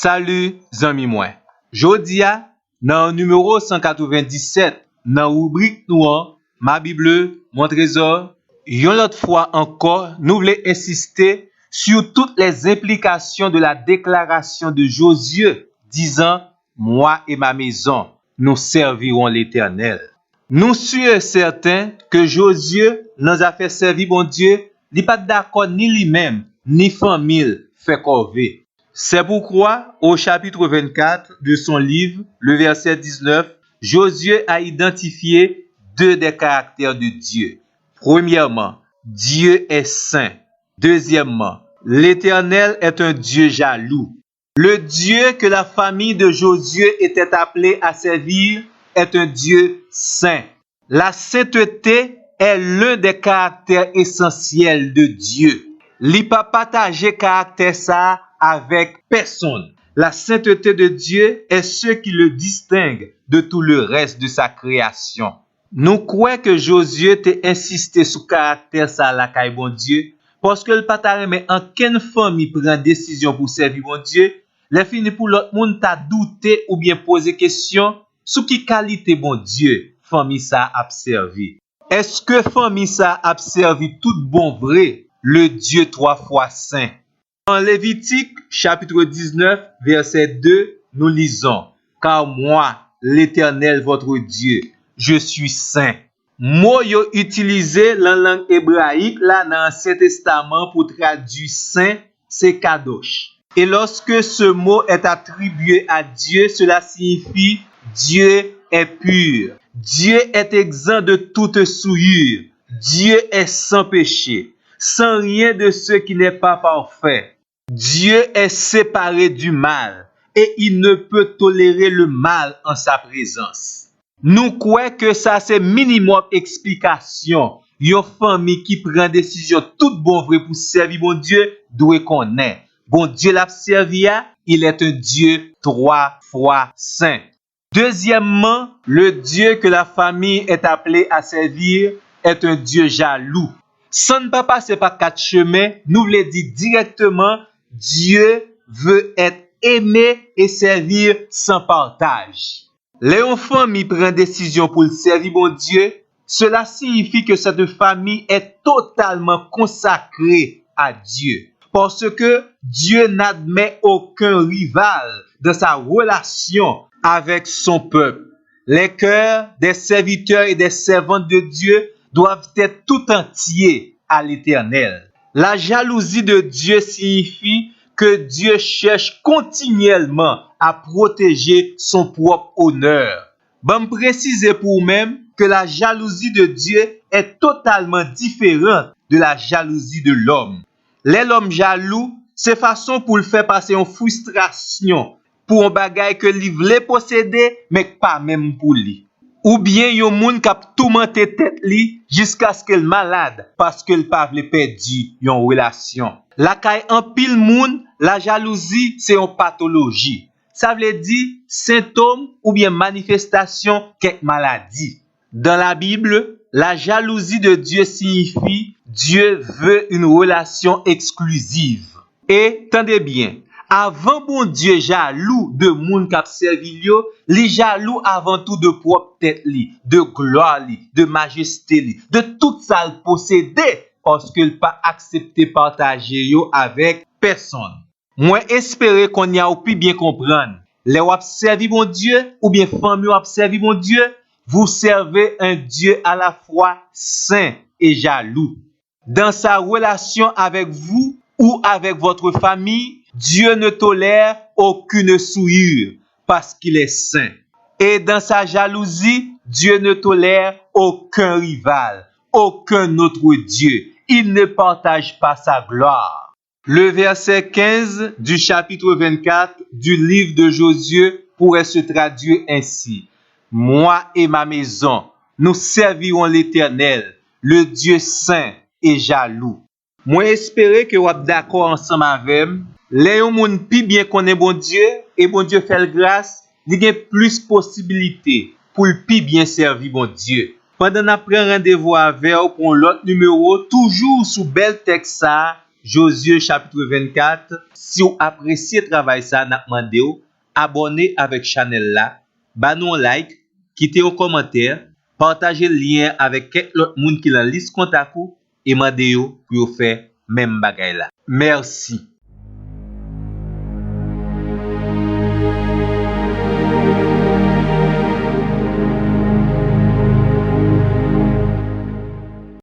Salut, zami mwen. Jodia, nan numéro 197, nan rubrique nou an, ma Bible, mon trésor, yon lot fois encore, nous voulons insister sur toutes les implications de la déclaration de Josué disant, moi et ma maison, nous servirons l'Éternel. Nous sommes certains que Josué nous a fait servir bon Dieu, il n'est pas d'accord ni lui-même, ni famille fait corvée. C'est pourquoi, au chapitre 24 de son livre, le verset 19, Josué a identifié deux des caractères de Dieu. Premièrement, Dieu est saint. Deuxièmement, l'Éternel est un Dieu jaloux. Le Dieu que la famille de Josué était appelée à servir est un Dieu saint. La sainteté est l'un des caractères essentiels de Dieu. Il n'a pas partagé caractère ça avec personne. La sainteté de Dieu est ce qui le distingue de tout le reste de sa création. Nous croyons que Josué t'a insisté sur caractère ça la caille bon Dieu parce que le patare mais en quelle famille prend décision pour servir bon Dieu, les fini pour l'autre monde t'a douté ou bien poser question sur qui qualité bon Dieu famille ça a servi. Est-ce que famille ça a servi tout bon vrai le Dieu trois fois saint? En Lévitique, chapitre 19, verset 2, nous lisons, « Car moi, l'Éternel, votre Dieu, je suis saint. » Mot yo utilisé dans la langue hébraïque là dans l'Ancien Testament pour traduire saint, c'est kadosh. Et lorsque ce mot est attribué à Dieu, cela signifie Dieu est pur. Dieu est exempt de toute souillure. Dieu est sans péché, sans rien de ce qui n'est pas parfait. Dieu est séparé du mal et il ne peut tolérer le mal en sa présence. Nous croyons que ça c'est minimum explication. Une famille qui prend décision tout bon vrai pour servir bon Dieu doit connaître. Bon Dieu l'a servi, il est un Dieu trois fois saint. Deuxièmement, le Dieu que la famille est appelée à servir est un Dieu jaloux. Sans ne pas passer par quatre chemins, nous voulons dire directement, Dieu veut être aimé et servir sans partage. Les famille prend décision pour le servir bon Dieu, cela signifie que cette famille est totalement consacrée à Dieu. Parce que Dieu n'admet aucun rival dans sa relation avec son peuple. Les cœurs des serviteurs et des servantes de Dieu doivent être tout entiers à l'Éternel. La jalousie de Dieu signifie que Dieu cherche continuellement à protéger son propre honneur. Bon préciser pour vous-même que la jalousie de Dieu est totalement différente de la jalousie de l'homme. L'homme jaloux, c'est façon pour le faire passer en frustration pour un bagage que il voulait posséder mais pas même pour lui. Ou bien yon moun k'ap tourmenté tête li jusqu'à ce qu'elle malade parce qu'elle pas vle perdu yon relation. La kay en pile moun, la jalousie c'est une pathologie. Ça veut dire symptôme ou bien manifestation quelque maladie. Dans la Bible, la jalousie de Dieu signifie Dieu veut une relation exclusive. Et tendez bien, avant bon Dieu jaloux de moun k'ap servi yo, li jaloux avant tout de propre tête li, de gloire li, de majesté li, de tout ça le posséder parce qu'il pas accepté partager yo avec personne. Moi espérer qu'on y a ou puis bien comprendre. Les ou servi bon Dieu ou bien famille ou servi bon Dieu, vous servez un Dieu à la fois saint et jaloux. Dans sa relation avec vous ou avec votre famille, Dieu ne tolère aucune souillure parce qu'il est saint. Et dans sa jalousie, Dieu ne tolère aucun rival, aucun autre Dieu. Il ne partage pas sa gloire. Le verset 15 du chapitre 24 du livre de Josué pourrait se traduire ainsi. Moi et ma maison, nous servirons l'Éternel, le Dieu saint et jaloux. Moi espérer que vous êtes d'accord ensemble avec moi. Les gens pi bien connaît bon Dieu et bon Dieu fait grâce, il y a plus possibilités pour le pi bien servir bon Dieu. Pendant qu'on prend rendez-vous avec pour l'autre numéro, toujours sous bel texte ça, Josué chapitre 24. Si vous appréciez le travail ça, n'a demandé abonnez avec channel là, ba nous un like, quittez un commentaire, partagez le lien avec quelques autres monde qui la liste contact ou et mandez pour faire même bagay là. Merci.